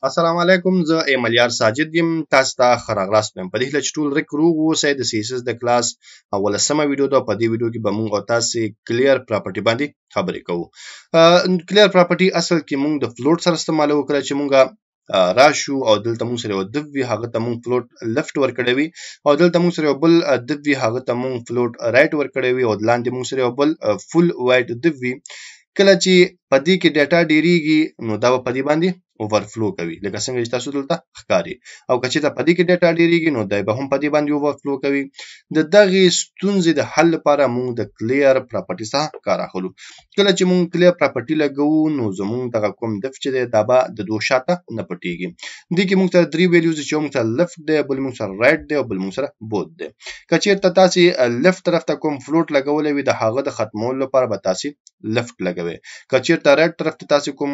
السلام علیکم، زه ایملیار ساجد یم. تاسو ته ښه راغلاست وایم. په دې هیله چې ټول روغ واوسئ. د CSS د کلاس اولسمه ویډیو ده. په دې ویډیو کې به موږ او تاسې کلیر پراپرټي باندې خبرې کوو. کلیر پراپرټي اصل کې موږ د فلوټ سره استعمالو. کله چې موږ راشو او دلته موږ سره یو div وي، هغه ته موږ فلوټ لیفت ورکړی وي، او دلته موږ سره یو بل div وي، هغه ته موږ فلوټ رائټ ورکړی وي، او لاندې موږ سره یو بل فول وایډ div وي. کله چې په دې کې ډیټا ډیریږي نو دا په دې باندې اوورفلو کوي، لکه څنګه چې تاسو دلته ښکاري. او که چېرته په دې کې ډیټا ډیریږي نو دا به هم په دې باندې اوورفلو کوي. د دغې ستونزې د حل لپاره موږ د کلیر پراپرټي څخه کار اخلو. کله چې موږ کلیر پراپرټي لګوو نو زموږ دغه کوم div چې دی دا به د دوه شاته نه پټېږي. دې کې موږ سره درې ویلیوز دي چې موږ سره لیفت دی، بل موږ سره رائټ دی، او بل موږ سره بوت دی. که چېرته تاسې لیفت طرف ته کوم فلوټ لګولی وي، د هغه د ختمولو لپاره به تاسې لیفت لګوئ. که چېرته رائټ طرف ته تاسې کوم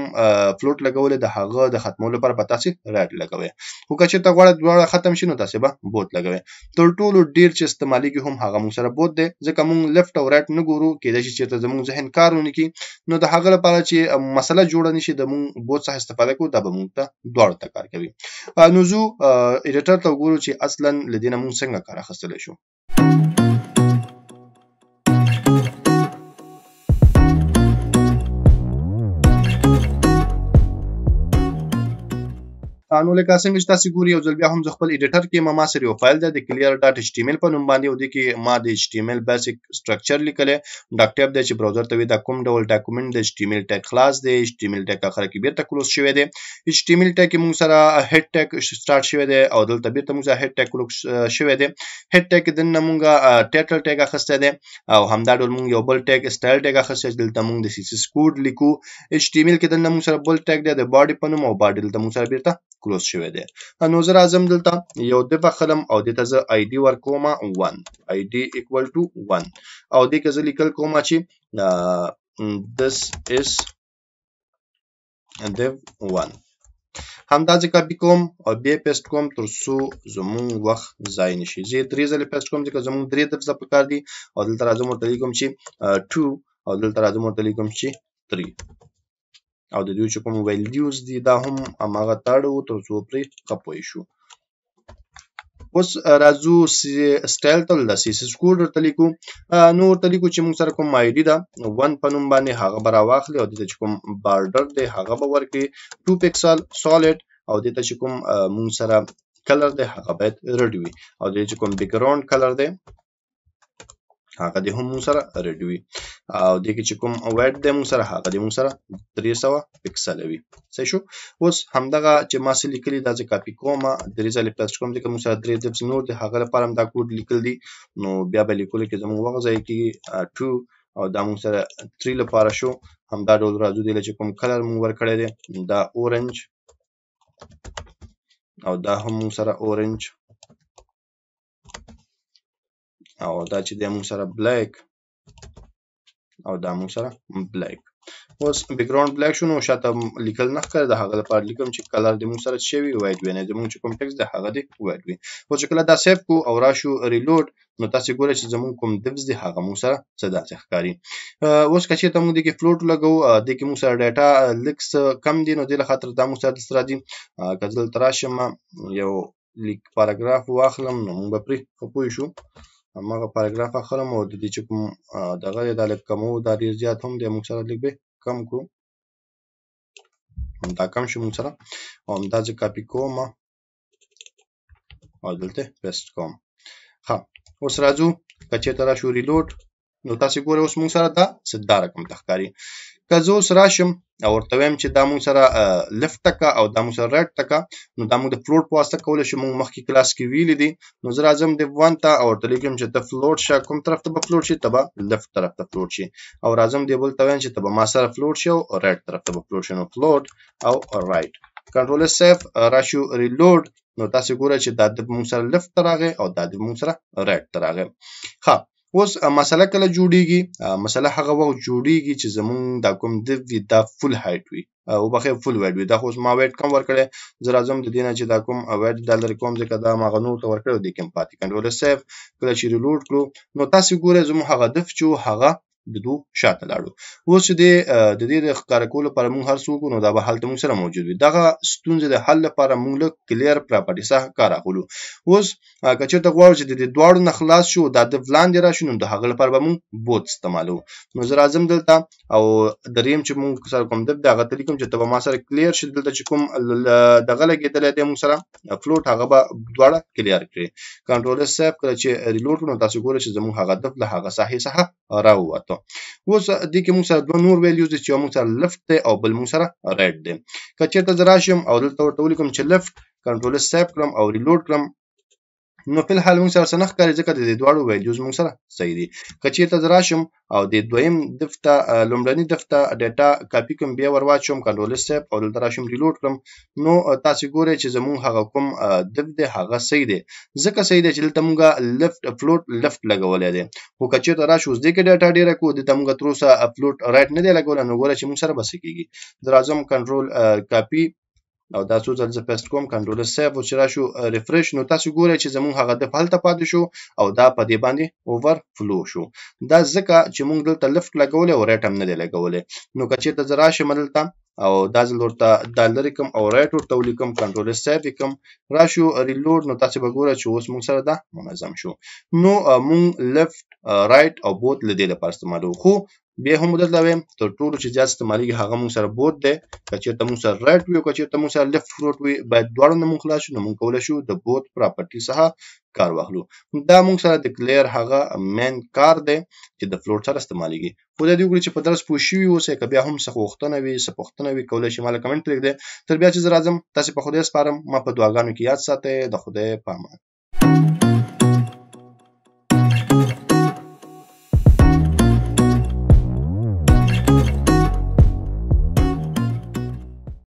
فلوټ لګولی، د هغه د ختمولو لپاره به تاسې رائټ لګوئ. خو که چېرته غواړئ دواړه ختم شي نو تاسې به بوت لګوئ. تر ټولو ډېر چې استعمالیږي هم هغه موږ سره بوت دی، ځکه موږ لیفت او رائټ نه ګورو. کېدای شي چېرته زموږ ذهن کار ونه کړي، نو د هغه لپاره چې مسله جوړه نه شي د موږ بوت څخه استفاده کوو، دا به موږ ته دواړو ته کار کوي. نو زه ایډیټر ته وګورو چې اصلا له دې نه موږ څنګه کار اخیستلی شو. نو لکه څنګه چې تاسو ګورئ، یو ځل بیا هم زه خپل ایډیټر کې ما سره یو فایل دی د clear.html په نوم باندې، او دې کې ما د HTML بیسیک سټرکچر لیکلی. ډاک ټیپ دی چې براوزر ته وي دا کوم ډول ډاکومنټ د HTML ټیګ خلاص دی. HTML ټیګ اخر کې بیرته کلوز شوی دی. HTML ټیګ کې موږ سره هډ ټیګ سٹارټ شوی دی، او دلته بیرته موږ سره هډ ټیګ کلوز شوی دی. هډ ټیګ کې دنه موږ ټایټل ټیګ اخیستی دی، او همدا ډول موږ یو بل ټیګ سټایل ټیګ اخیستی دی. دلته موږ د CSS کوډ لیکو. HTML کې دنه موږ سره بل ټیګ دی د باډي په نوم، او باډي دلته موږ سره بیرته کلوز شوی دی. نو زه راځم دلته یو div اخلم، او دې ته زه ID ورکوم 1 ID equal to 1، او دې کې زه لیکل کوم چې this is div 1. همدا ځکه کاپي کوم او بیا پیسټ کوم تر څو زموږ وخت ضایع نشي. زه درې ځلې پیسټ کوم ځکه زموږ درې divs پکار دي، او دلته راځم ورته لیکم چې 2، او دلته راځم ورته لیکم چې 3، او د دوی چې کوم ویلیوز دي دا هم هماغه تاړو تر څو پرې ښه پوه شو. اوس راځو سټایل ته د CSS کوډ ورته لیکو. نو ورته لیکو چې موږ سره کوم ID ده 1 په نوم باندې، هغه به راواخلي، او دلته چې کوم بارډر دی هغه به ورکړي 2 پکسل سالډ، او دلته چې کوم موږ سره کلر دی هغه باید ریډ وي، او دلته چې کوم بیکګراوند کلر دی هغه دې هم موږ سره ریډ وي، او دې کې چې کوم وایډ دی موږ سره هغه دې موږ سره 300 پکسل وي. صحیح شو. اوس همدغه چې ما څه لیکلي دا زه کاپي کوم، درې ځلې پیسټ کوم ځکه موږ سره درې divs نور دي، هغه لپاره هم دا کوډ لیکل دي. نو بیا به لیکلو کې زموږ وخت ضایع کېږي. 2 او دا موږ سره 3 لپاره شو. همدا ډول راځو دې چې کوم کلر موږ ورکړی دی دا اورنج، او دا هم موږ سره اورنج، او دا چې دی موږ سره بلیک، او دا موږ سره بلیک. اوس بیکګراوند بلیک شو، نو شاته لیکل نه ښکاري، د هغه لپاره لیکم چې کلر دې موږ سره څه وي وایټ وي، نه زموږ چې کوم ټکسټ دی هغه دې وایټ وي. خو چې کله دا سیف کو او راشو ریلوډ، نو تاسو ګورئ چې زموږ کوم divs دی هغه موږ سره څه داسې ښکاري. اوس که چېرته موږ دې کې فلوټ لګوو، دې کې موږ سره ډیټا لږ څه کم دي، نو دې له خاطر دا موږ سره داسې راځي. که زه دلته راشم یو لیک پاراګراف واخلم نو موږ به پرې ښه پوه شو. هماغه پاراګراف اخلم، او د دې چې کوم دغه دی دا لږ کموو، دا ډېر زیات هم دی، موږ سره لږ به کم کړو، دا کم شو موږ سره، او همدا زه کاپي کوم او دلته پیسټ کوم. ښه، اوس راځو که چېرته راشو ریلوډ، نو تاسې ګورئ اوس موږ سره دا دا رقم ته ښکاري. که زه اوس راشم او ورته وایم چې دا موږ سره لیفت تکه او دا موږ سره رائټ تکه، نو دا موږ د فلوټ په واسطه کولی شو. موږ مخکې کلاس کې ویلي دي. نو زه راځم div 1 ته او ورته لیکم چې ته فلوټ شه، کوم طرف ته به فلوټ شي؟ ته به لیفت طرف ته فلوټ شي. او راځم دې بل ته وایم چې ته به ما سره فلوټ شي او رائټ طرف ته به فلوټ شي. نو فلوټ او رائټ، کنټرول سیف، راشو ریلوډ، نو تاسې ګورئ چې دا div موږ سره لیفت ته راغی او دا div موږ سره رائټ ته راغی. ښه، اوس مسله کله جوړیږي؟ مسله هغه وخت جوړیږي چې زموږ دا کوم div وي دا فول هایټ وي، او بخیر فول وایډ وي. دا خو ما وایډ کم ورکړی، زه راځم د دې نه چې دا کوم وایډ دا لرې کوم ځکه دا ما هغه نور ته ورکړی، دې کې هم پاتې. کنټرول سیف، کله چې ریلوډ کړو نو تاسې ګورئ زموږ هغه div چې هغه د دوه شاته لاړو. اوس چې د دې د ښکار کولو لپاره موږ هر څوک نو دا به هلته موږ سره موجود وي. دغه ستونزې د حل لپاره موږ له کلیر پراپرټي څخه کار اخلو. اوس که چېرته غواړو چې د دواړو نه خلاص شو دا د وړاندې راشو نو د هغه لپاره به موږ بوت استعمالو. نو زه راځم دلته او دریم چې موږ سره کوم د هغه ته لیکم چې ته به ما سره کلیر شي. دلته چې کوم دغه لګېدلی دی موږ سره فلوټ هغه به دواړه کلیر کړي. کنټرول سیف کله چې ریلوډ کړو نو تاسو ګورئ چې زموږ هغه هدف له هغه ساحې څخه راووته. اوس دې کې موږ سره دوه نور ویلیوز دي چې یو موږ سره لیفت دی او بل موږ سره رایټ دی. که چېرته زه راشم او دلته ورته ولیکم چې لیفت کنټرول سیف کړم او ریلوډ کړم نو په الحال موږ سره څه نه ښکاري ځکه د دې دواړو ویلیوز موږ سره صحیح دي. که چېرته زه راشم او د دویم دف ته لومړني دف ته ډیټا کاپي کوم بیا ور واچوم کنټرول سیف او دلته راشم ریلوډ کړم نو تاسو ګورئ چې زموږ هغه کوم دف دی هغه صحیح دی. ځکه صحیح دی چې دلته موږ لیفت فلوټ لیفت لګولی دی. خو که چېرته راشو اوس دې کې ډیټا ډېره کړو دلته موږ تر اوسه فلوټ رایټ نه دی لګولی نو ګوره چې موږ سره به څه کېږي. زه راځم کنټرول کاپي او دا څو ځله زه پیسټ کوم کنټرول سیف او چې راشو ریفریش نو تاسو ګورئ چې زموږ هغه دف هلته پاتې شو او دا په دې باندې اوور فلو شو. دا ځکه چې موږ دلته لیفت لګولی او رایټ هم نه دی لګولی. نو که چېرته زه راشم دلته او دا ځل ورته دا لرې کړم او رایټ ورته ولیکم کنټرول سیف یې کړم راشو ریلوډ نو تاسو به ګورئ چې اوس موږ سره دا منظم شو. نو موږ لیفت رایټ او بوت له دې لپاره استعمالوو. خو بیا هم درته وایم تر ټولو چې زیات استعمالیږي هغه موږ سره بوت دی. که چېرته موږ سره رایټ وي او که چېرته موږ سره لیفت فلوټ وي باید دواړو نه موږ خلاص شو نو موږ کولی شو د بوت پراپرټي څخه کار واخلو. دا موږ سره د کلیر هغه مین کار دی چې د فلوټ سره استعمالیږي. خدای دې وکړي چې په درس پوه شوي اوسئ. که بیا هم څه غوښتنه وي څه پوښتنه وي کولی شئ ما له کمنټ پرېږدئ. تر بیا چې زه راځم تاسې په خدای سپارم. ما په دعاګانو کې یاد ساتئ. د خدای په امان.